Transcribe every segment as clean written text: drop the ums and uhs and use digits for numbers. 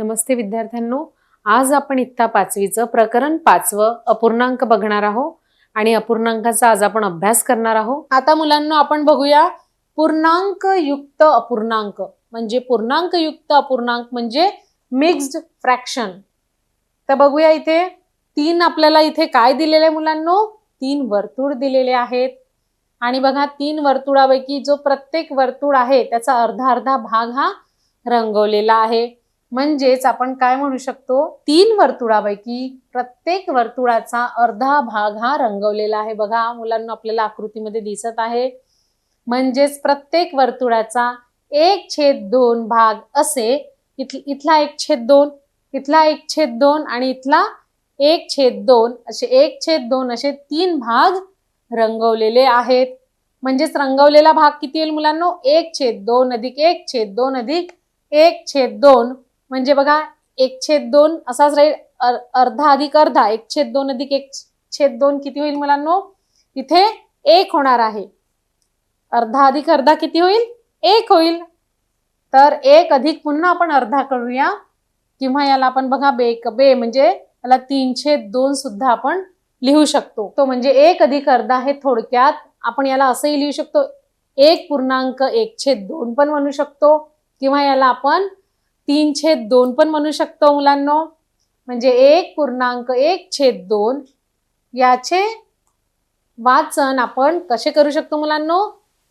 नमस्ते विद्यार्थ्यांनो, आज आपण इयत्ता 5वीचं प्रकरण 5वं अपूर्णांक बघणार आहोत आणि अपूर्णांकाचा आज आपण अभ्यास करणार आहोत। आता मुलांनो आपण बघूया पूर्णांक युक्त अपूर्णांक म्हणजे पूर्णांक युक्त अपूर्णांक म्हणजे मिक्स्ड फ्रॅक्शन। तर बघूया इथे तीन आपल्याला इथे काय दिलेले आहे मुलांनो, तीन वर्तुळ दिलेले आहेत आणि बघा तीन वर्तुळापैकी जो प्रत्येक वर्तुळ आहे त्याचा अर्धा अर्धा भाग हा रंगवलेला आहे। म्हणजेच आपण काय म्हणू शकतो, तीन वर्तुळापैकी प्रत्येक वर्तुळाचा अर्धा भाग हा रंगवलेला आहे। बघा मुलांना आपल्याला आकृतीमध्ये दिसत आहे। म्हणजेच प्रत्येक वर्तुळाचा 1/2 भाग असे इथला 1/2, इथला 1/2 आणि इथला 1/2 असे 1/2 असे तीन भाग रंगवलेले आहेत। म्हणजेच रंगवलेला भाग किती येईल मुलांनो, 1/2 अधिक 1/2 अधिक 1/2 म्हणजे बघा 1/2 असाच राहील, अर्धा अधिक अर्धा 1/2 अधिक 1/2 किती होईल मुलांनो, इथे 1 होणार आहे। अर्धा अधिक अर्धा किती होईल, 1 होईल। तर 1 अधिक पुन्हा आपण अर्धा करूया किंवा याला आपण बघा बे म्हणजे याला 3/2 सुद्धा आपण लिहू शकतो। तो म्हणजे 1 अधिक अर्धा हे थोडक्यात आपण याला असंही लिहू शकतो 1.1/2 पण म्हणू शकतो किंवा याला आपण 3/2 पण म्हणू शकतो मुलांनो। म्हणजे 1.1/2 याचे वाचन आपण कसे करू शकतो मुलांनो,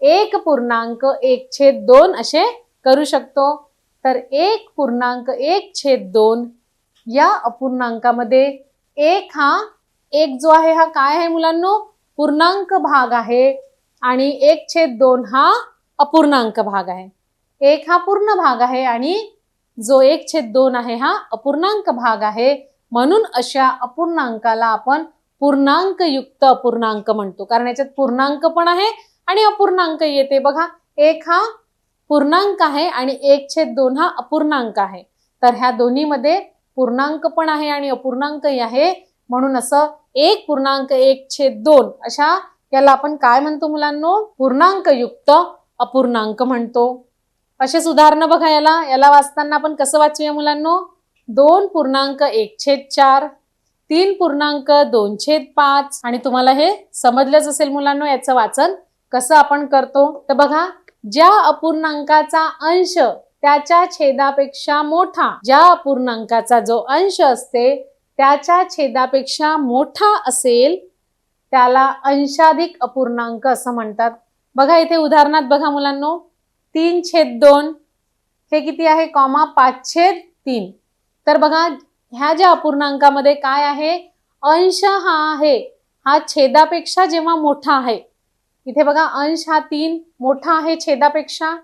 1.1/2 असे करू शकतो। तर 1.1/2 या अपूर्णांकामध्ये एक जो आहे हा काय आहे मुलांनो, पूर्णांक भाग आहे आणि 1/2 हा अपूर्णांक भाग आहे। 1 हा पूर्ण भाग आहे आणि जो 1/2 आहे हा अपूर्णांक भाग आहे। म्हणून अशा अपूर्णांकाला आपण पूर्णांक युक्त अपूर्णांक म्हणतो, कारण याच्यात पूर्णांक पण आहे आणि अपूर्णांक येते। बघा 1 हा पूर्णांक आहे आणि 1/2 हा अपूर्णांक आहे। तर ह्या दोन्हीमध्ये पूर्णांक पण आहे आणि अपूर्णांकही आहे, म्हणून असं 1.1/2 अशा याला आपण काय म्हणतो मुलांनो, पूर्णांक युक्त अपूर्णांक म्हणतो। असेच उदाहरण बघा, याला वाचताना आपण कसं वाचूया मुलांनो, 2.1/4, 3.2/5 आणि तुम्हाला हे समजलंच असेल मुलांनो याचं वाचन कसं आपण करतो। तर बघा, ज्या अपूर्णांकाचा अंश त्याच्या छेदापेक्षा मोठा, ज्या अपूर्णांकाचा जो अंश असते त्याच्या छेदापेक्षा मोठा असेल त्याला अंशाधिक अपूर्णांक असं म्हणतात। बघा इथे उदाहरणात बघा मुलांनो, 3/2 हे किती आहे, 5/3। तर बघा ह्या ज्या अपूर्णांकामध्ये काय आहे, अंश हा आहे हा छेदापेक्षा जेव्हा मोठा आहे, इथे बघा अंश हा 3 मोठा आहे छेदापेक्षा,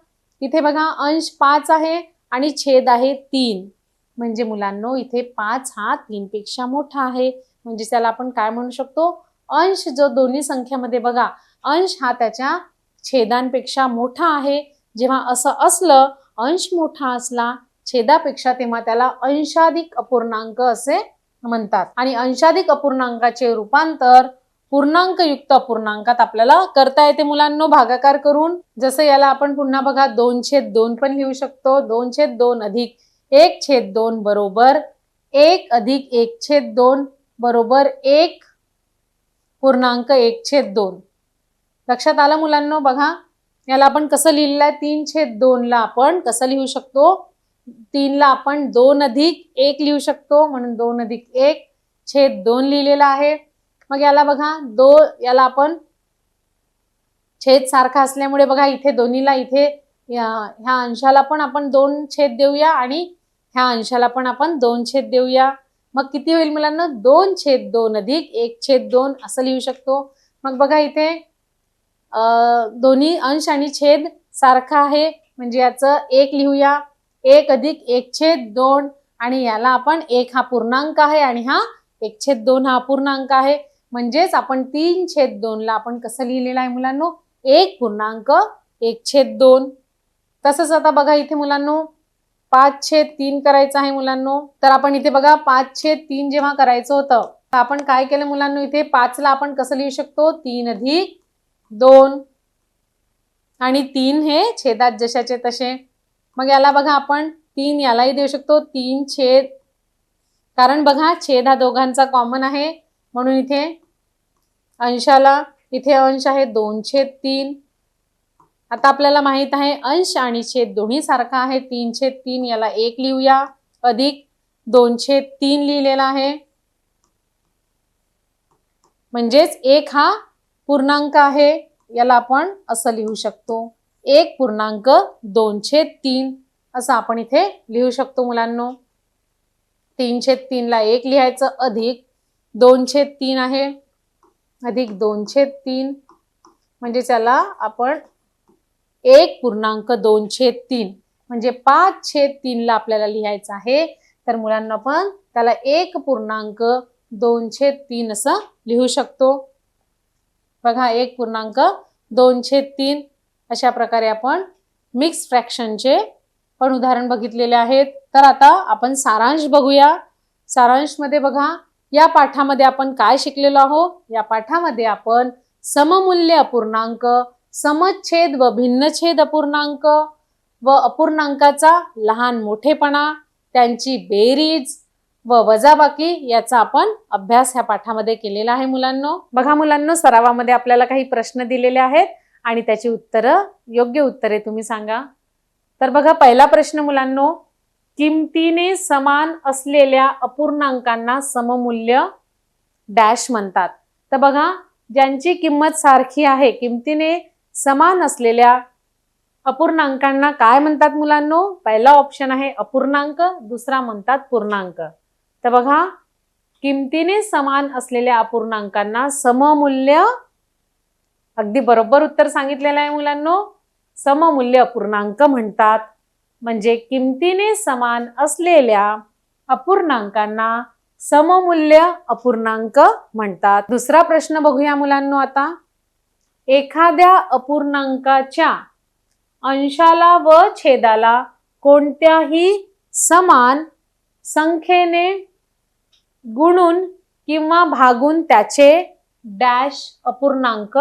इथे बघा अंश 5 आहे आणि छेद आहे 3, म्हणजे मुलांनो इथे 5 हा 3 पेक्षा मोठा आहे। म्हणजे त्याला आपण काय म्हणू शकतो, अंश जो दोन्ही संख्येमध्ये बघा अंश हा त्याच्या छेदांपेक्षा मोठा आहे। जेव्हा असं असलं, अंश मोठा असला छेदापेक्षा, तेव्हा त्याला अंशाधिक अपूर्णांक असे म्हणतात। आणि अंशाधिक अपूर्णांकाचे रूपांतर पूर्णांक युक्त अपूर्णांकात आपल्याला करता येते मुलांनो, भागाकार करून। जसं याला आपण पुन्हा बघा 2/2 पण लिहू शकतो। 2/2 अधिक 1/2 बरोबर 1 अधिक 1/2 बरोबर 1.1/2। लक्षात आलं मुलांनो। बघा याला आपण कसं लिहिलेलं आहे, 3/2 ला आपण कसं लिहू शकतो, 3 ला आपण 2 अधिक 1 लिहू शकतो, म्हणून 2 अधिक 1/2 लिहिलेला आहे। मग याला बघा याला आपण छेद सारखा असल्यामुळे बघा इथे दोन्हीला इथे ह्या अंशाला पण आपण 2 छेद देऊया आणि ह्या अंशाला पण आपण 2 छेद देऊया। मग किती होईल मुलांना, 2/2 अधिक 1/2 असं लिहू शकतो। मग बघा इथे दोन्ही अंश आणि छेद सारखा आहे, म्हणजे याचं 1 लिहूया, 1 अधिक 1/2 आणि याला आपण 1 हा पूर्णांक आहे आणि हा 1/2 हा अपूर्णांक आहे। म्हणजेच आपण 3/2 ला आपण कसं लिहिलेलं आहे मुलांनो, 1.1/2। तसंच आता बघा इथे मुलांनो 5/3 करायचं आहे मुलांनो। तर आपण इथे बघा 5/3 जेव्हा करायचं होतं तर आपण काय केलं मुलांनो, इथे 5 ला आपण कसं लिहू शकतो, 3 अधिक 2 आणि 3 हे छेदात जशाचे तसे। मग याला बघा आपण 3 यालाही देऊ शकतो 3 छेद, कारण बघा छेद हा दोघांचा कॉमन आहे म्हणून इथे अंशाला इथे अंश आहे 2/3. आता आपल्याला माहित आहे अंश आणि छेद दोन्ही सारखा आहे. 3/3 याला 1 लिहूया अधिक 2/3 लिहिलेला आहे. म्हणजेच 1 हा पूर्णांक आहे, याला आपण असं लिहू शकतो 1.2/3 असं आपण इथे लिहू शकतो मुलांनो. 3/3 ला 1 लिहायचं अधिक 2/3 आहे अधिक 2/3 म्हणजे त्याला आपण 1.2/3 म्हणजे 5/3 ला आपल्याला लिहायचं आहे. तर मुलांना आपण त्याला 1.2/3 असं लिहू शकतो. बघा 1.2/3 अशा प्रकारे आपण मिक्स फ्रॅक्शनचे पण उदाहरण बघितलेले आहेत. तर आता आपण सारांश बघूया. सारांश मध्ये बघा या पाठामध्ये आपण काय शिकलेलो आहोत. या पाठामध्ये आपण सममूल्य अपूर्णांक, समच्छेद व भिन्नछेद अपूर्णांक व अपूर्णांकाचा लहान मोठेपणा, त्यांची बेरीज व वजाबाकी याचा आपण अभ्यास ह्या पाठामध्ये केलेला आहे मुलांनो. बघा मुलांनो, सरावामध्ये आपल्याला काही प्रश्न दिलेले आहेत आणि त्याची योग्य उत्तरे तुम्ही सांगा. तर बघा पहिला प्रश्न मुलांनो, किमतीने समान असलेल्या अपूर्णांकांना सममूल्य डॅश म्हणतात. तर बघा ज्यांची किंमत सारखी आहे, किमतीने समान असलेल्या अपूर्णांकांना काय म्हणतात मुलांनो. पहिला ऑप्शन आहे अपूर्णांक, दुसरा म्हणतात पूर्णांक. तर बघा किमतीने समान असलेल्या अपूर्णांकांना सममूल्य, अगदी बरोबर उत्तर सांगितलेलं आहे मुलांनो, सममूल्य अपूर्णांक म्हणतात. म्हणजे किमतीने समान असलेल्या अपूर्णांकांना सममूल्य अपूर्णांक म्हणतात. दुसरा प्रश्न बघूया मुलांनो. आता एखाद्या अपूर्णांकाच्या अंशाला व छेदाला कोणत्याही समान संख्येने गुणून किंवा भागून त्याचे डॅश अपूर्णांक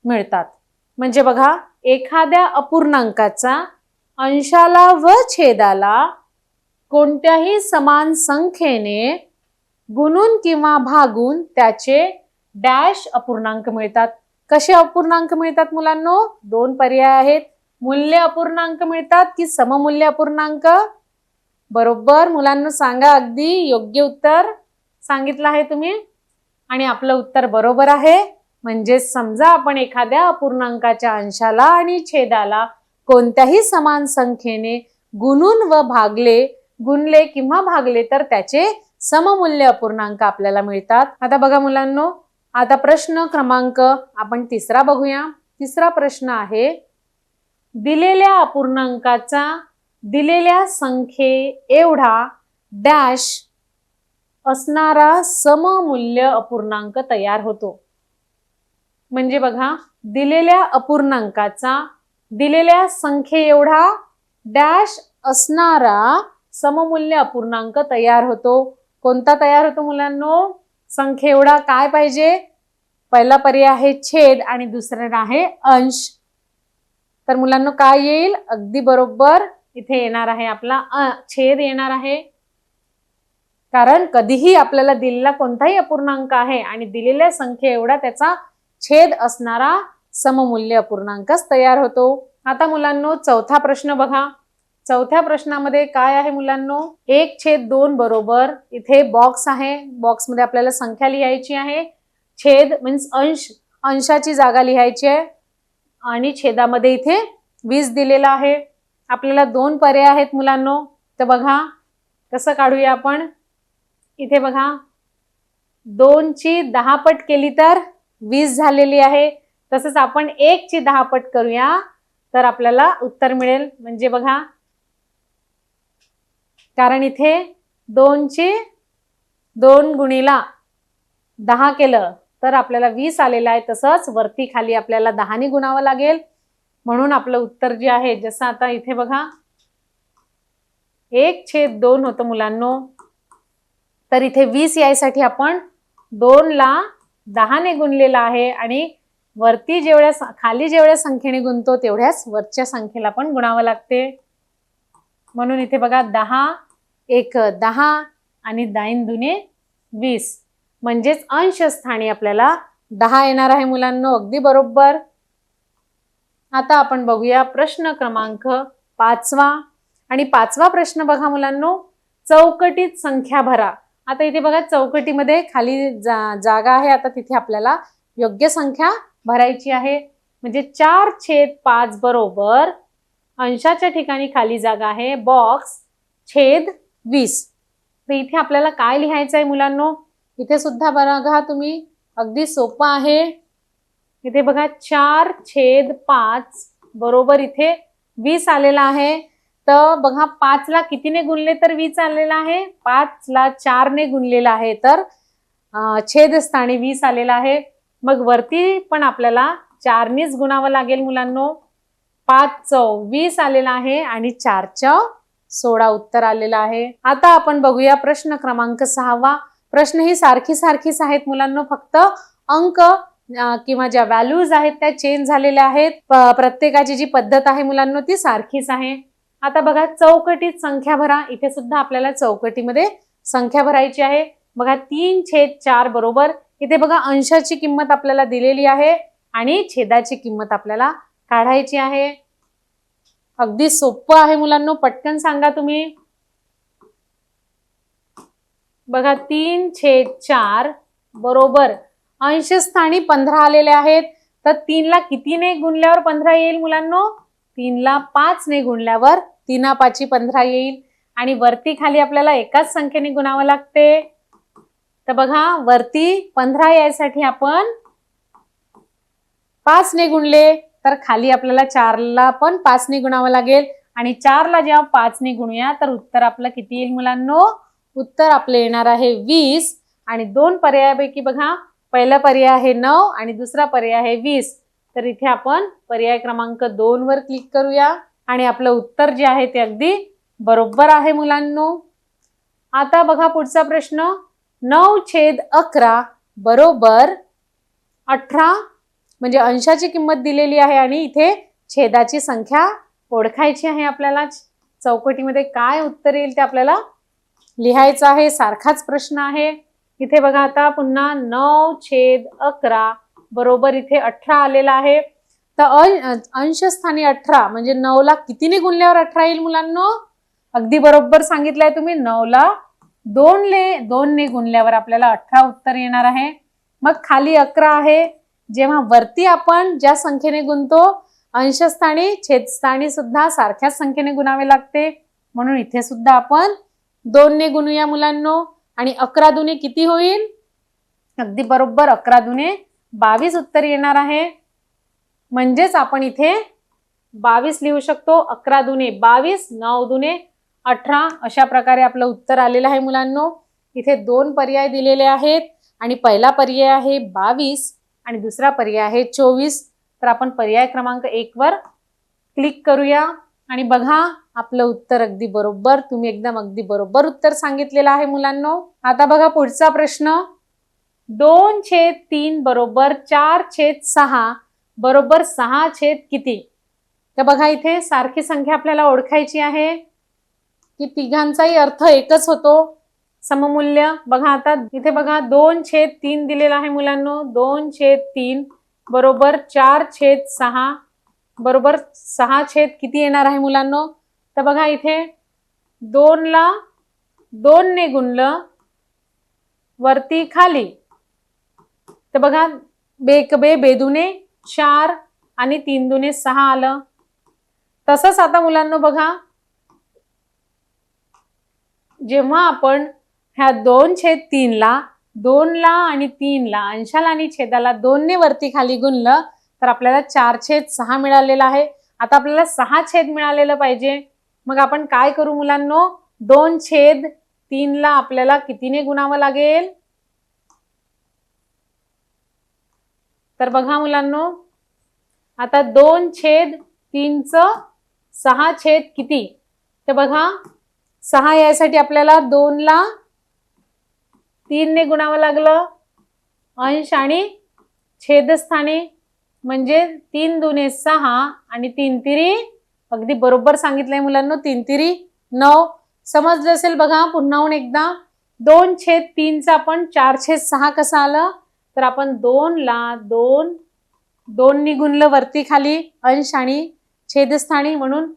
मिळतात. म्हणजे बघा एखाद्या अपूर्णांकाचा अंशाला व छेदाला कोणत्याही समान संख्येने गुणून किंवा भागून त्याचे डॅश अपूर्णांक मिळतात. कसे अपूर्णांक मिळतात मुलांनो. दोन पर्याय आहेत. मूल्य अपूर्णांक मिळतात की सममूल्य अपूर्णांक. बरोबर मुलांनो सांगा, अगदी योग्य उत्तर सांगितलं आहे तुम्ही आणि आपलं उत्तर बरोबर आहे. म्हणजे समजा आपण एखाद्या अपूर्णांकाच्या अंशाला आणि छेदाला कोणत्याही समान संख्येने गुणले किंवा भागले तर त्याचे सममूल्य अपूर्णांक आपल्याला मिळतात. आता बघा मुलांनो, आता प्रश्न क्रमांक आपण तिसरा बघूया. तिसरा प्रश्न आहे, दिलेल्या अपूर्णांकाचा दिलेल्या संख्ये एवढा डॅश असणारा सममूल्य अपूर्णांक तयार होतो. म्हणजे बघा दिलेल्या अपूर्णांकाचा दिलेल्या संख्ये एवढा डॅश असणारा सममूल्य अपूर्णांक तयार होतो. कोणता तयार होतो मुलांनो. संख्ये एवढा काय पाहिजे. पहिला पर्याय आहे छेद आणि दुसरा आहे अंश. तर मुलांनो काय येईल, अगदी बरोबर इथे येणार आहे आपला छेद येणार आहे. कारण कधीही आपल्याला दिलेला कोणताही अपूर्णांक आहे आणि दिलेल्या संख्ये एवढा त्याचा छेद असणारा सममूल्य अपूर्णांकच तयार होतो. आता मुलांनो चौथा प्रश्न बघा. चौथ्या प्रश्नामध्ये काय आहे मुलांनो, 1/2 बरोबर इथे बॉक्स आहे. बॉक्स मध्ये आपल्याला संख्या लिहायची आहे. छेद मीन्स अंशाची जागा लिहायची आहे आणि छेदामध्ये इथे 20 दिलेला आहे. आपल्याला दोन पर्याय आहेत मुलांनो. तर बघा कसं काढूया आपण. इथे बघा 2 ची 10 पट केली तर 20 झालेली आहे. तसंच आपण 1 ची 10 पट करूया तर आपल्याला उत्तर मिळेल. म्हणजे बघा कारण इथे 2 ची 2 गुणिला 10 केलं तर आपल्याला 20 आलेला आहे. तसंच वरती खाली आपल्याला 10 ने गुणावं लागेल. म्हणून आपलं उत्तर जे आहे, जसं आता इथे बघा 1/2 होतं मुलांनो. तर इथे 20 यायसाठी आपण 2 ला 10 ने गुणलेला आहे आणि वरती खाली जेवढ्या संख्येने गुणतो तेवढ्याच वरच्या संख्येला पण गुणावं लागते. म्हणून इथे बघा 10 एक 10 आणि 9 दुने 20 म्हणजेच अंशस्थानी आपल्याला 10 येणार आहे मुलांनो. अगदी बरोबर. आता आपण बघूया प्रश्न क्रमांक 5वा आणि 5वा प्रश्न बघा मुलांनो, चौकटीत संख्या भरा. आता इथे बघा चौकटीमध्ये खाली जागा आहे. आता तिथे आपल्याला योग्य संख्या भरायची आहे. म्हणजे 4/5 बरोबर अंशाच्या ठिकाणी खाली जागा आहे बॉक्स छेद 20. तर इथे आपल्याला काय लिहायचं आहे मुलांनो, इथे सुद्धा बघा तुम्ही अगदी सोपं आहे. इथे बघा 4/5 बरोबर इथे 20 आलेला आहे. तर बघा 5 ला कितीने गुणले तर 20 आलेला आहे. 5 ला 4 ने गुणलेला आहे तर छेदस्थानी 20 आलेला आहे. मग वरती पण आपल्याला 4 नेच गुणावं लागेल मुलांनो. 5 चौ 20 आलेला आहे आणि 4 चौ 16 उत्तर आलेलं आहे. आता आपण बघूया प्रश्न क्रमांक 6वा. प्रश्न ही सारखीच आहेत मुलांनो, फक्त अंक किंवा ज्या व्हॅल्यूज आहेत त्या चेंज झालेल्या आहेत. प्रत्येकाची जी पद्धत आहे मुलांनो ती सारखीच आहे. आता बघा चौकटीत संख्या भरा. इथे सुद्धा आपल्याला चौकटीमध्ये संख्या भरायची आहे. बघा 3/4 बरोबर इथे बघा अंशाची किंमत आपल्याला दिलेली आहे आणि छेदाची किंमत आपल्याला काढायची आहे. अगदी सोपं आहे मुलांनो, पटकन सांगा तुम्ही. बघा 3/4 बरोबर अंशस्थानी 15 आलेले आहेत. तर 3 ला कितीने गुणल्यावर 15 येईल मुलांनो, 3 ला 5 ने गुणल्यावर 3×5 15 येईल. आणि वरती खाली आपल्याला एकाच संख्येने गुणावं लागते. तर बघा वरती 15 यायसाठी आपण 5 ने गुणले तर खाली आपल्याला 4 ला पण 5 ने गुणावं लागेल. आणि 4 ला जेव्हा 5 ने गुणूया तर उत्तर आपलं किती येईल मुलांनो, उत्तर आपले येणार आहे 20. आणि दोन पर्यायापैकी बघा पहिला पर्याय आहे 9 आणि दुसरा पर्याय आहे 20. तर इथे आपण पर्याय क्रमांक 2 वर क्लिक करूया आणि आपलं उत्तर जे आहे ते अगदी बरोबर आहे मुलांनो. आता बघा पुढचा प्रश्न, 9/11 बरोबर 18 म्हणजे अंशाची किंमत दिलेली आहे आणि इथे छेदाची संख्या ओळखायची आहे. आपल्याला चौकटीमध्ये काय उत्तर येईल ते आपल्याला लिहायचं आहे. सारखाच प्रश्न आहे. इथे बघा आता पुन्हा 9/11 बरोबर इथे 18 आलेला आहे. तर अंशस्थानी 18 म्हणजे 9 ला कितीने गुणल्यावर 18 येईल मुलांनो, अगदी बरोबर सांगितलंय तुम्ही. 9 ला 2 ने गुणल्यावर आपल्याला 18 उत्तर येणार आहे. मग खाली 11 आहे. जेव्हा वरती आपण ज्या संख्येने गुणतो अंशस्थानी छेदस्थानी सुद्धा सारख्याच संख्येने गुणावे लागते. म्हणून इथे सुद्धा आपण 2 ने गुणूया मुलांनो. आणि 11 दुने किती होईल, अगदी बरोबर 11 दुने 22 उत्तर येणार आहे. म्हणजेच आपण इथे 22 लिहू शकतो. 11 दुने 22, 9 दुने 18 अशा प्रकारे आपलं उत्तर आलेलं आहे मुलांनो. इथे 2 पर्याय दिलेले आहेत आणि पहिला पर्याय आहे 22 आणि दुसरा पर्याय आहे 24. तर आपण पर्याय क्रमांक 1 वर क्लिक करूया आणि बघा आपलं उत्तर अगदी बरोबर, तुम्ही एकदम अगदी बरोबर उत्तर सांगितलेलं आहे मुलांनो. आता बघा पुढचा प्रश्न, 2/3 बरोबर 4/6 बरोबर 6 किती. तर बघा इथे सारखी संख्या आपल्याला ओळखायची आहे की तिघांचाही अर्थ एकच होतो, सममूल्य. बघा आता इथे बघा 2/3 दिलेला आहे मुलांनो. 2/3 बरोबर 4/6 बरोबर 6 किती येणार आहे मुलांनो. तर बघा इथे 2 ला 2 ने गुणलं वरती खाली. तर बघा बेदुने 4 आणि 3 दुने 6 आलं. तसंच आता मुलांनो बघा जेव्हा आपण ह्या 2/3 ला 2 ला आणि 3 ला अंशाला आणि छेदाला 2 ने वरती खाली गुणलं तर आपल्याला 4/6 मिळालेला आहे. आता आपल्याला 6 मिळालेलं पाहिजे. मग आपण काय करू मुलांनो, 2/3 ला आपल्याला कितीने गुणावं लागेल. तर बघा मुलांनो आता 2/3 चं 6 किती. तर बघा 6 यासाठी आपल्याला 2 ला 3 ने गुणावं लागलं अंश आणि छेदस्थानी. म्हणजे 3 दुने 6 आणि 3 तिरी अगदी बरोबर सांगितलंय मुलांनो, 3 तिरी 9 समजलं असेल बघा. पुन्हाहून एकदा 2/3चा आपण 4/6 कसं आलं, तर आपण 2 ला 2 नी गुणलं वरती खाली अंश आणि छेदस्थानी, म्हणून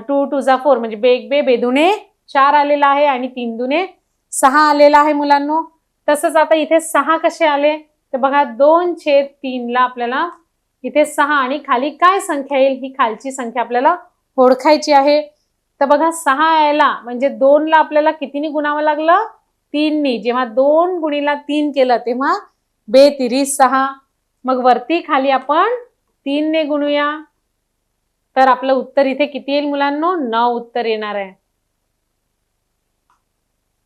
2 2 जा 4 म्हणजे बे बेदुने 4 आलेला आहे आणि 3 दुने 6 आलेला आहे मुलांनो. तसंच आता इथे 6 कसे आले, तर बघा 2/3 ला आपल्याला इथे 6 आणि खाली काय संख्या येईल ही खालची संख्या आपल्याला ओळखायची आहे. तर बघा 6 यायला म्हणजे 2 ला आपल्याला कितीने गुणावं लागलं, 3 नी. जेव्हा 2 गुणीला 3 केलं तेव्हा बेतिरी 6. मग वरती खाली आपण 3 ने गुणूया, तर आपलं उत्तर इथे किती येईल मुलांनो, 9 उत्तर येणार आहे.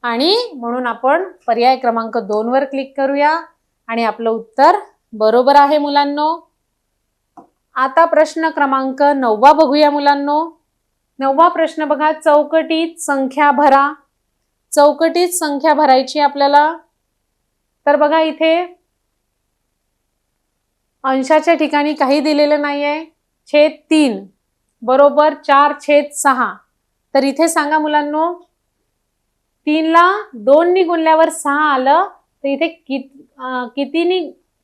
आणि म्हणून आपण पर्याय क्रमांक 2 वर क्लिक करूया आणि आपलं उत्तर बरोबर आहे मुलांनो. आता प्रश्न क्रमांक 9 बघूया मुलांनो. 9वा प्रश्न बघा, चौकटीत संख्या भरा. चौकटीत संख्या भरायची आपल्याला. तर बघा इथे अंशाच्या ठिकाणी काही दिलेलं नाहीये. छेद 3 बरोबर 4/6. तर इथे सांगा मुलांनो, 3 ला 2 नी गुणल्यावर 6 आलं, तर इथे कितीनी,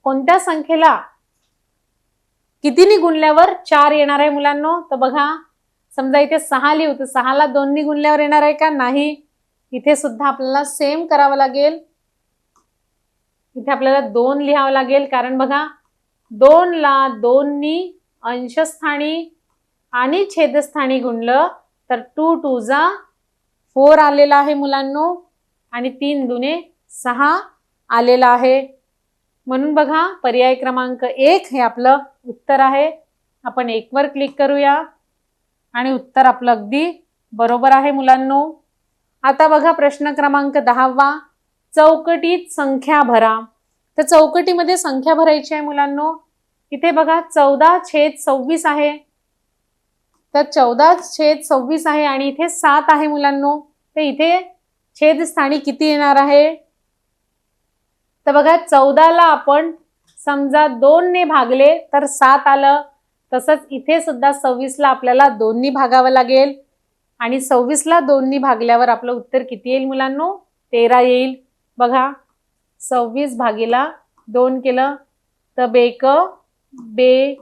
कोणत्या संख्येला कितीनी गुणल्यावर 4 येणार आहे मुलांनो. तर बघा समजा इथे 6 लिहू, तर 6 ला 2 नी गुणल्यावर येणार आहे का, नाही. इथे सुद्धा आपल्याला सेम करावं लागेल. इथे आपल्याला 2 लिहावं लागेल, कारण बघा 2 ला 2 नी अंशस्थानी आणि छेदस्थानी गुणलं तर 2 2 जा 4 आलेला आहे मुलांनो आणि 3 दुने 6 आलेला आहे. म्हणून बघा पर्याय क्रमांक 1 हे आपलं उत्तर आहे. आपण 1 वर क्लिक करूया आणि उत्तर आपलं अगदी बरोबर आहे मुलांनो. आता बघा प्रश्न क्रमांक 10वा, चौकटीत संख्या भरा. तर चौकटीमध्ये संख्या भरायची आहे मुलांनो. इथे बघा 14/26 आहे. तर 14/26 आहे आणि इथे 7 आहे मुलांनो. तर इथे छेदस्थानी किती येणार आहे, तर बघा 14 ला आपण समजा 2 ने भागले तर 7 आलं. तसंच इथे सुद्धा 26 ला आपल्याला 2 नी भागावं लागेल आणि 26 ला 2 नी भागल्यावर आपलं उत्तर किती येईल मुलांनो, 13 येईल. बघा 26 भागीला 2 केलं तर बे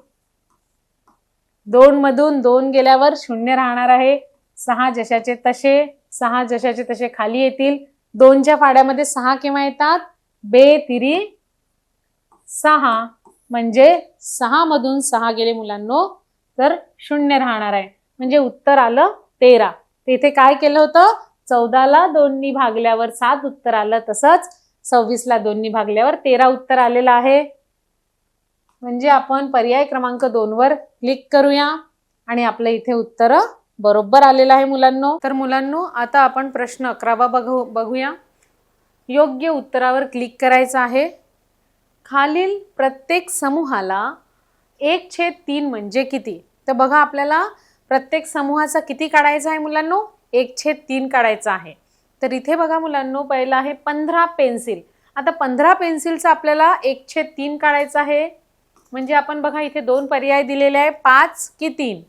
2 मधून 2 गेल्यावर 0 राहणार आहे. 6 जशाचे तसे खाली येतील. 2च्या फाड्यामध्ये 6 केव्हा येतात, बेतिरी 6 म्हणजे 6 मधून 6 गेले मुलांनो तर 0 राहणार आहे. म्हणजे उत्तर आलं 13. तर इथे काय केलं होतं, 14 ला 2 नी भागल्यावर 7 उत्तर आलं, तसंच 26 ला 2 नी भागल्यावर 13 उत्तर आलेलं आहे. म्हणजे आपण पर्याय क्रमांक 2 वर क्लिक करूया आणि आपलं इथे उत्तर बरोबर आलेलं आहे मुलांनो. तर मुलांनो आता आपण प्रश्न 11वा बघूया. योग्य उत्तरावर क्लिक करायचं आहे. खालील प्रत्येक समूहाला 1/3 म्हणजे किती. तर बघा आपल्याला प्रत्येक समूहाचा किती काढायचा आहे मुलांनो, 1/3 काढायचा आहे. तर इथे बघा मुलांनो पहिलं आहे 15 पेन्सिल. आता 15 पेन्सिलचा आपल्याला 1/3 काढायचा आहे. म्हणजे आपण बघा इथे 2 पर्याय दिलेले आहे, 5 की 3.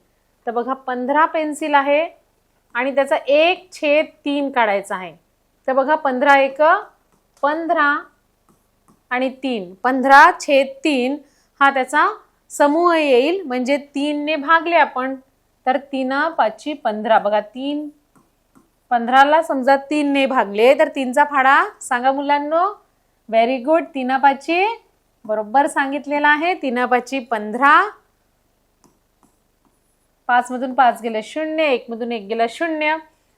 तर बघा 15 पेन्सिल आहे आणि त्याचा 1/3 काढायचा आहे. तर बघा 15 1 15 आणि 3 15/3 हा त्याचा समूह येईल. म्हणजे 3 ने भागले आपण तर 3 5 15. बघा 15 ला समजा 3 ने भागले तर 3चा फाडा सांगा मुलांनो. व्हेरी गुड, 3 5 बरोबर सांगितलेला आहे. 3 5 15. 5 मधून 5 गेले 0, 1 मधून 1 गेला 0.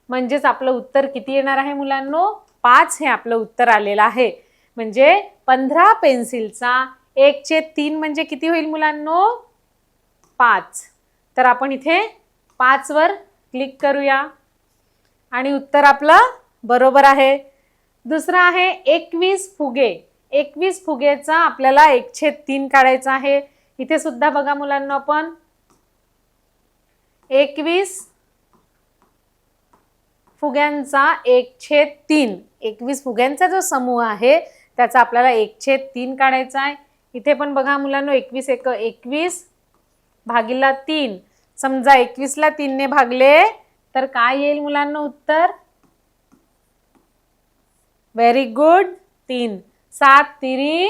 म्हणजेच आपलं उत्तर किती येणार आहे मुलांनो, 5 हे आपलं उत्तर आलेलं आहे. म्हणजे 15 पेन्सिलचा 1/3 म्हणजे किती होईल मुलांनो, 5. तर आपण इथे 5 वर क्लिक करूया आणि उत्तर आपलं बरोबर आहे. दुसरा आहे 21 फुगे. 21 फुगेचा आपल्याला 1/3 काढायचा आहे. इथे सुद्धा बघा मुलांनो आपण 21 फुग्यांचा 1/3. 21 फुग्यांचा जो समूह आहे त्याचा आपल्याला 1/3 काढायचा आहे. इथे पण बघा मुलांनो 21 1 21 भागिला 3. समजा 21 ला 3 ने भागले तर काय येईल मुलांना उत्तर? Very good, 3. 7 तिरी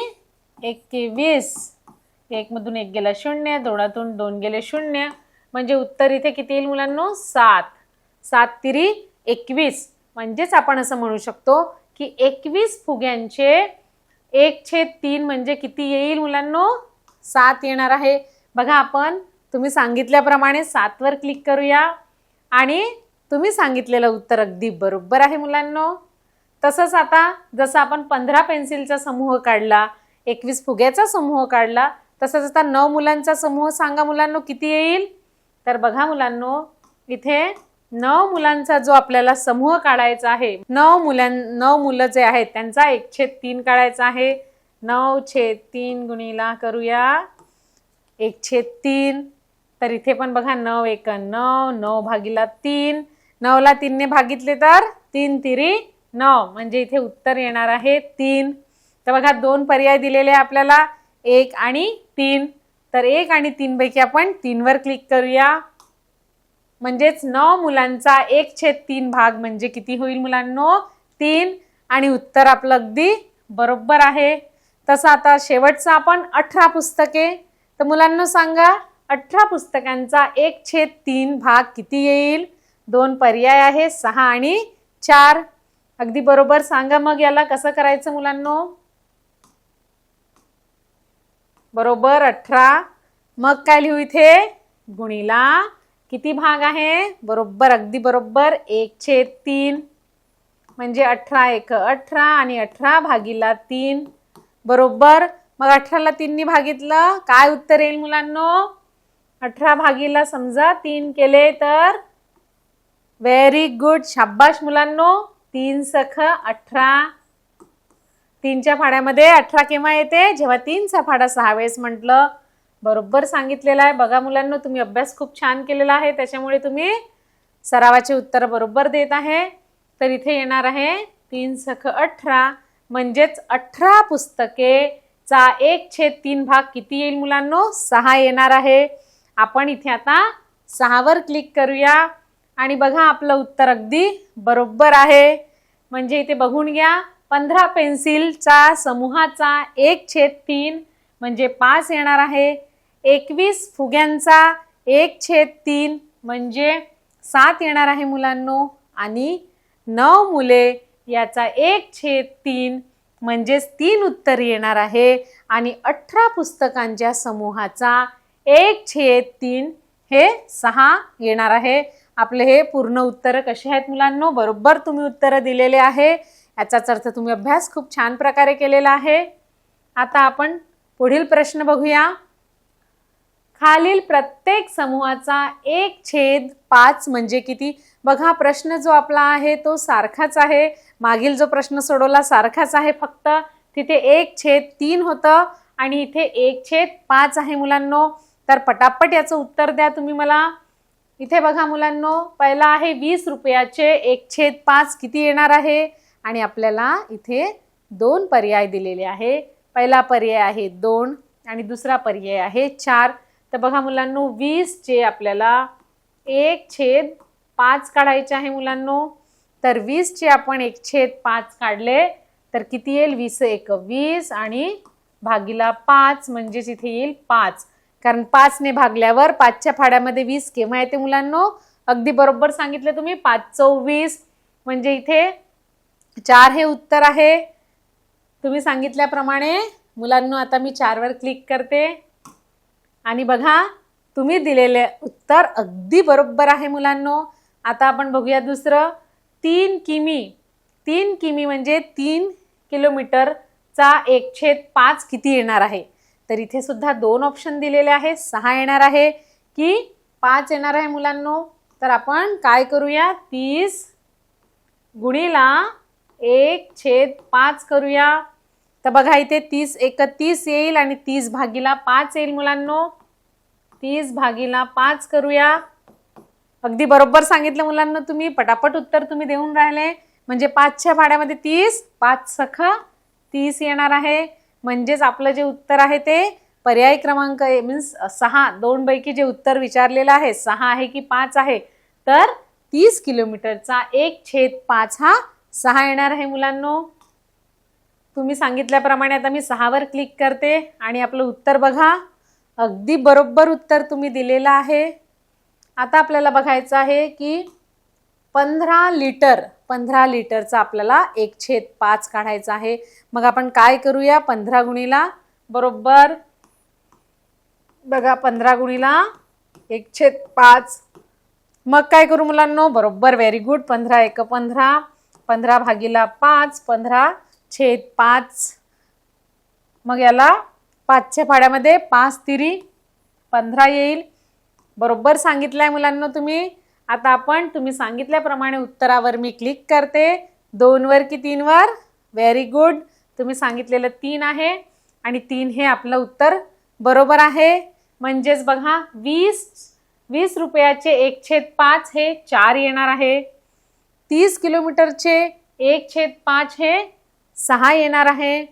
21. 1 मधून 1 गेला 0, 2 2 गेले 0, म्हणजे उत्तर इथे किती येईल मुलांनो? 7. 7 तिरी 21. म्हणजेच आपण असं म्हणू शकतो की 21 फुग्यांचे 1/3 म्हणजे किती येईल मुलांनो? 7 येणार आहे. बघा, आपण तुम्ही सांगितल्याप्रमाणे 7 वर क्लिक करूया आणि तुम्ही सांगितलेलं उत्तर अगदी बरोबर आहे मुलांनो. तसंच आता जसं आपण 15 पेन्सिलचा समूह काढला, 21 फुग्याचा समूह काढला, तसंच आता 9 मुलांचा समूह सांगा मुलांनो किती येईल? तर बघा मुलांनो, इथे 9 मुलांचा जो आपल्याला समूह काढायचा आहे, 9 मुलं जे आहेत त्यांचा 1/3 काढायचा आहे. 9/3 गुणिला करूया 1/3. तर इथे पण बघा 9 1 9, 9 भागीला 3, 9 ला 3 ने भागितले तर 3 तिरी 9, म्हणजे इथे उत्तर येणार आहे 3. तर बघा 2 पर्याय दिलेले आपल्याला, 1 आणि 3. तर 1 आणि 3 पैकी आपण 3 वर क्लिक करूया. म्हणजेच 9 मुलांचा 1/3 भाग म्हणजे किती होईल मुलांनो? 3. आणि उत्तर आपलं अगदी बरोबर आहे. तसं आता शेवटचं आपण 18 पुस्तके. तर मुलांना सांगा 18 पुस्तकांचा 1/3 भाग किती येईल? 2 पर्याय आहे, 6 आणि 4. अगदी बरोबर सांगा. मग याला कसं करायचं मुलांनो? बरोबर 18. मग काय लिहू इथे? गुणिला किती भाग आहे? बरोबर, अगदी बरोबर 1/3. म्हणजे 18 1 18 आणि 18 भागीला 3. बरोबर. मग 18 ला 3 ने भागितलं, काय उत्तर येईल मुलांनो? 18 भागीला समजा 3 केले तर व्हेरी गुड, शाबाश मुलांनो. 3 सख 18. 3च्या फाड्यामध्ये 18 केव्हा येते? जेव्हा 3चा फाडा 6 वेळेस म्हटलं. बरोबर सांगितलेलं आहे. बघा मुलांनो, तुम्ही अभ्यास खूप छान केलेला आहे, त्याच्यामुळे तुम्ही सरावाचे उत्तर बरोबर देत आहे. तर इथे येणार आहे 3 सख 18, म्हणजेच 18 पुस्तकेचा 1/3 भाग किती येईल मुलांनो? 6 येणार आहे. आपण इथे आता 6 वर क्लिक करूया आणि बघा आपलं उत्तर अगदी बरोबर आहे. म्हणजे इथे बघून घ्या, 15 पेन्सिलचा समूहाचा 1/3 म्हणजे 5 येणार आहे. 21 फुग्यांचा 1/3 म्हणजे 7 येणार आहे मुलांनो. आणि 9 मुले याचा 1/3 म्हणजेच 3 उत्तर येणार आहे. आणि 18 पुस्तकांच्या समूहाचा 1/3 हे 6 येणार आहे. आपले हे पूर्ण उत्तर कसे आहेत मुलांनो? बरोबर तुम्ही उत्तर दिलेले आहे. याचाच अर्थ तुम्ही अभ्यास खूप छान प्रकारे केलेला आहे. आता आपण पुढील प्रश्न बघूया. खालील प्रत्येक समूहाचा 1/5 म्हणजे किती? बघा, प्रश्न जो आपला आहे तो सारखाच आहे. मागील जो प्रश्न सोडवला सारखाच आहे, फक्त तिथे 1/3 होतं आणि इथे 1/5 आहे मुलांनो. तर पटापट याचं उत्तर द्या तुम्ही मला. इथे बघा मुलांनो, पहिला आहे 20 रुपयाचे 1/5 किती येणार आहे? आणि आपल्याला इथे 2 पर्याय दिलेले आहे. पहिला पर्याय आहे 2 आणि दुसरा पर्याय आहे 4. तर बघा मुलांनो, 20 चे आपल्याला 1/5 काढायचे आहे मुलांनो. तर 20 चे आपण 1/5 काढले तर किती येईल? 20 1 20 आणि भागीला 5 म्हणजेच इथे येईल 5. कारण 5 ने भागल्यावर 5च्या फाड्यामध्ये 20 केव्हा येते मुलांनो? अगदी बरोबर सांगितले तुम्ही, 5 × 20 म्हणजे इथे 4 हे उत्तर आहे. तुम्ही सांगितल्याप्रमाणे मुलांनो आता मी 4 वर क्लिक करते आणि बघा तुम्ही दिलेले उत्तर अगदी बरोबर आहे मुलांनो. आता आपण बघूया दुसरं. 3 किमी. 3 किमी म्हणजे 3 किलोमीटरचा 1/5 किती येणार आहे? तर इथे सुद्धा 2 ऑप्शन दिलेले आहे. 6 येणार आहे की 5 येणार आहे मुलांनो. तर आपण काय करूया? 30 गुणिला 1/5 करूया. तर बघा इथे 30 1 30 येईल आणि 30 भागीला 5 येईल मुलांनो. 30 भागीला 5 करूया. अगदी बरोबर सांगितलं मुलांना तुम्ही. पटापट उत्तर तुम्ही देऊन राहिले. म्हणजे 5च्या फाड्यामध्ये 30, 5 सख 30 येणार आहे. म्हणजेच आपलं जे उत्तर आहे ते पर्याय क्रमांक मीन्स 6, 2 पैकी जे उत्तर विचारलेलं आहे 6 आहे की 5 आहे? तर 30 किलोमीटरचा 1/5 हा 6 येणार आहे मुलांनो. तुम्ही सांगितल्याप्रमाणे आता मी 6 वर क्लिक करते आणि आपलं उत्तर बघा. अगदी बरोबर उत्तर तुम्ही दिलेलं आहे. आता आपल्याला बघायचं आहे की 15 लिटरचा आपल्याला 1/5 काढायचा आहे. मग आपण काय करूया, 15 गुणीला बरोबर बघा 15 गुणीला 1/5. मग काय करू मुलांनो, बरोबर व्हेरी गुड. 15 × 15, 15 भागीला 5, 15/5. मग याला 5च्या पाड्यामध्ये 5 तिरी 15 येईल. बरोबर सांगितलंय मुलांनो तुम्ही. आता आपण तुम्ही सांगितल्याप्रमाणे उत्तरावर मी क्लिक करते. 2 वर की 3 वर? Very good. तुम्ही सांगितलेलं 3 आहे आणि 3 हे आपलं उत्तर बरोबर आहे. म्हणजेच बघा 20 रुपयाचे 1/5 हे 4 येणार आहे. 30 किलोमीटरचे 1/5 हे 6 येणार आहे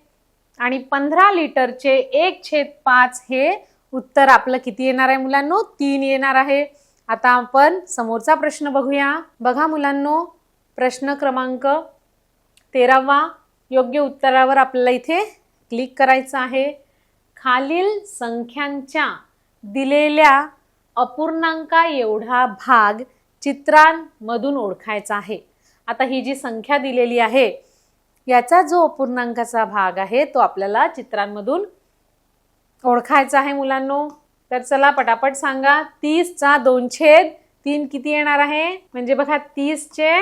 आणि 15 लिटरचे 1/5 हे उत्तर आपलं किती येणार आहे मुलांनो, 3 येणार आहे. आता आपण समोरचा प्रश्न बघूया. बघा मुलांनो, प्रश्न क्रमांक 13वा. योग्य उत्तरावर आपल्याला इथे क्लिक करायचं आहे. खालील संख्यांच्या दिलेल्या अपूर्णांका एवढा भाग चित्रांमधून ओळखायचा आहे. आता ही जी संख्या दिलेली आहे याचा जो अपूर्णांकाचा भाग आहे तो आपल्याला चित्रांमधून ओळखायचा आहे मुलांनो. तर चला पटापट सांगा. 30चा 2/3 किती येणार आहे? म्हणजे बघा 30चे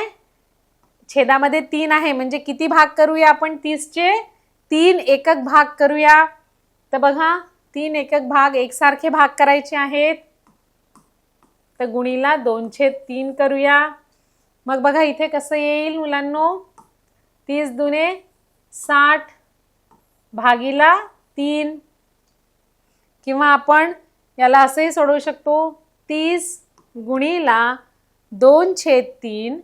छेदामध्ये 3 आहे म्हणजे किती भाग करूया आपण? 30चे 3 एकक भाग करूया. तर बघा 3 एकक भाग एकसारखे भाग करायचे आहेत. तर गुणीला 2/3 करूया. मग बघा इथे कसं येईल मुलांनो, 30 दुने 60 भागीला 3. किंवा आपण याला असंही सोडवू शकतो, 30 गुणीला 2/3.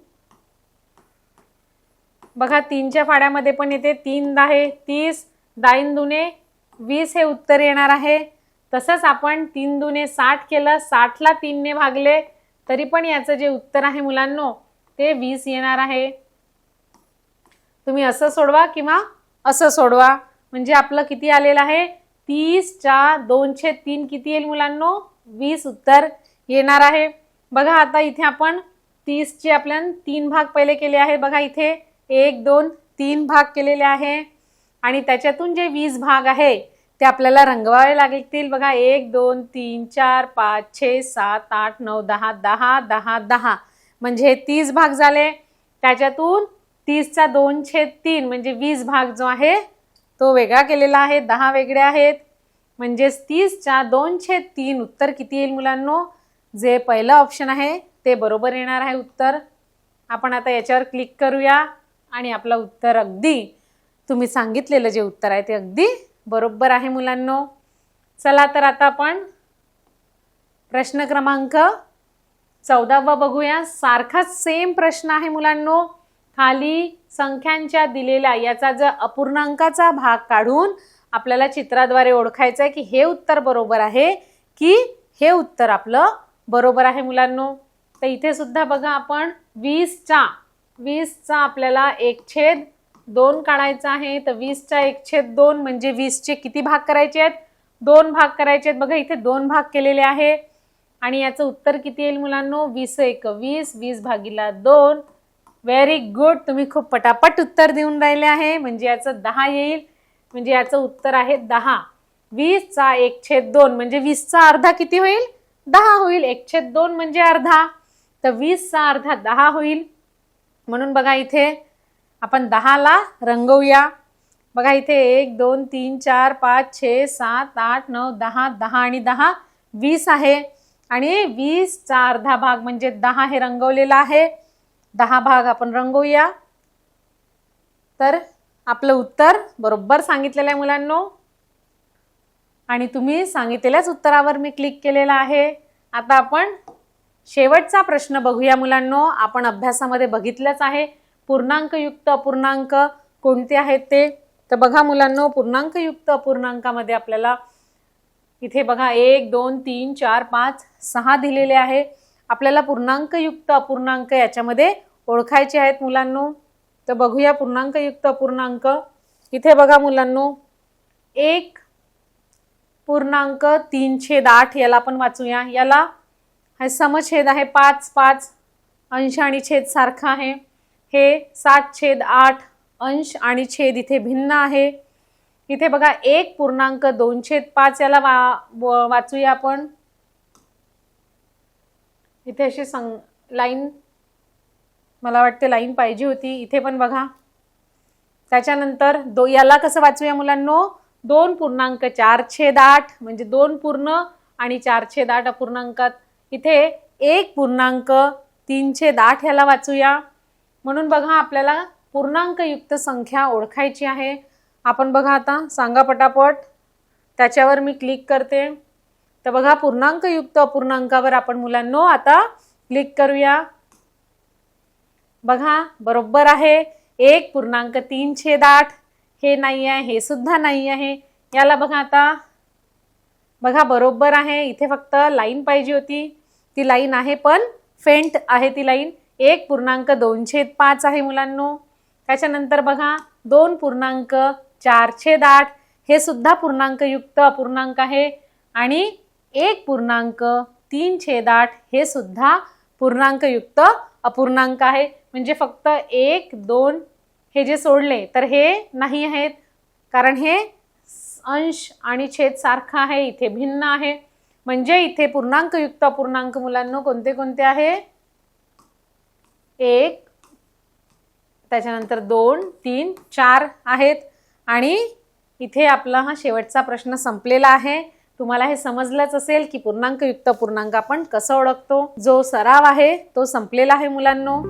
बघा 3च्या फाड्यामध्ये पण येते 3 आहे. 30 10 दुने 20 हे उत्तर येणार आहे. तसंच आपण 3 दुने 60 केलं, 60ला 3 ने भागले तरी पण याचं जे उत्तर आहे मुलांनो ते 20 येणार आहे. तुम्ही असं सोडवा किंवा असं सोडवा म्हणजे आपलं किती आलेलं आहे, 30च्या 2/3 किती येईल मुलांनो, 20 उत्तर येणार आहे. बघा आता इथे आपण 30चे आपल्याला 3 भाग पहिले केले आहे. बघा इथे 1 2 3 भाग केलेले आहे आणि त्याच्यातून जे 20 भाग आहे ते आपल्याला रंगवावे लागतील. बघा 1 2 3 4 5 6 7 8 9 10 10 10 10 म्हणजे 30 भाग झाले. त्याच्यातून 30चा 2/3 म्हणजे 20 भाग जो आहे तो वेगळा केलेला आहे. 10 वेगळे आहेत म्हणजे 30च्या 2/3 उत्तर किती येईल मुलांनो, जे पहिलं ऑप्शन आहे ते बरोबर येणार आहे उत्तर. आपण आता याच्यावर क्लिक करूया आणि आपलं उत्तर अगदी तुम्ही सांगितलेलं जे उत्तर आहे ते अगदी बरोबर आहे मुलांनो. चला तर आता आपण प्रश्न क्रमांक 14वा बघूया. सारखाच सेम प्रश्न आहे मुलांनो. खाली संख्यांच्या दिलेल्या याचा जर अपूर्णांकाचा भाग काढून आपल्याला चित्राद्वारे ओळखायचं आहे की हे उत्तर बरोबर आहे की हे उत्तर आपलं बरोबर आहे मुलांनो. तर इथे सुद्धा बघा आपण 20चा आपल्याला 1/2 काढायचा आहे. तर 20चा 1/2 म्हणजे 20चे किती भाग करायचे आहेत, 2 भाग करायचे आहेत. बघा इथे 2 भाग केलेले आहे आणि याचं उत्तर किती येईल मुलांनो, 20 × 20, 20 भागीला 2. Very good. तुम्ही खूप पटापट उत्तर देऊन राहिले आहे. म्हणजे याचं 10 येईल. म्हणजे याचं उत्तर आहे 10. 20चा 1/2 म्हणजे 20चा अर्धा किती होईल, 10 होईल. 1/2 म्हणजे अर्धा. तर 20चा अर्धा 10 होईल. म्हणून बघा इथे आपण 10ला रंगवूया. बघा इथे 1 2 3 4 5 6 7 8 9 10 10 आणि 10 20 आहे आणि 20चा अर्धा भाग म्हणजे 10 हे रंगवलेला आहे. 10 भाग आपण रंगवूया. तर आपलं उत्तर बरोबर सांगितलेलं आहे मुलांनो आणि तुम्ही सांगितलेल्याच उत्तरावर मी क्लिक केलेला आहे. आता आपण शेवटचा प्रश्न बघूया मुलांनो. आपण अभ्यासामध्ये बघितलंच आहे पूर्णांकयुक्त अपूर्णांक कोणते आहेत ते. तर बघा मुलांनो, पूर्णांकयुक्त अपूर्णांकामध्ये आपल्याला इथे बघा 1 2 3 4 5 6 दिलेले आहे. आपल्याला पूर्णांकयुक्त अपूर्णांक याच्यामध्ये ओळखायचे आहेत मुलांनो. तर बघूया पूर्णांकयुक्त अपूर्णांक. इथे बघा मुलांनो 1.3/8 याला आपण वाचूया. याला हा समछेद आहे 5 5, अंश आणि छेद सारखा आहे. हे 7/8, अंश आणि छेद इथे भिन्न आहे. इथे बघा 1.2/5 याला वाचूया आपण. इथे अशी लाईन, मला वाटते लाईन पाहिजे होती. इथे पण बघा. त्याच्यानंतर याला कसं वाचूया मुलांनो, 2.4/8 म्हणजे 2 पूर्ण आणि 4/8 अपूर्णांकात. इथे 1.3/8 याला वाचूया. म्हणून बघा आपल्याला पूर्णांकयुक्त संख्या ओळखायची आहे. आपण बघा आता सांगा पटापट. त्याच्यावर मी क्लिक करते. तर बघा पूर्णांकयुक्त अपूर्णांकावर आपण मुलांनो आता क्लिक करूया. बघा बरोबर आहे 1.3/8. हे नाही आहे, हे सुद्धा नाही आहे. याला बघा आता, बघा बरोबर आहे. इथे फक्त लाईन पाहिजे होती, ती लाईन आहे पण फेंट आहे ती लाईन. 1.2/5 आहे मुलांनो. त्याच्यानंतर बघा 2.4/8 हे सुद्धा पूर्णांकयुक्त अपूर्णांक आहे. आणि 1.3/8 हे सुद्धा पूर्णांकयुक्त अपूर्णांक आहे. म्हणजे फक्त 1 2 हे जे सोडले तर हे नाही आहेत, कारण हे अंश आणि छेद सारखा आहे, इथे भिन्न आहे. म्हणजे इथे पूर्णांकयुक्त अपूर्णांक मुलांनो कोणते कोणते आहे, 1, त्याच्यानंतर 2 3 4 आहेत. आणि इथे आपला हा शेवटचा प्रश्न संपलेला आहे. तुम्हाला हे समजलंच असेल की पूर्णांकयुक्त अपूर्णांक आपण कसं ओळखतो. जो सराव आहे तो संपलेला आहे मुलांनो.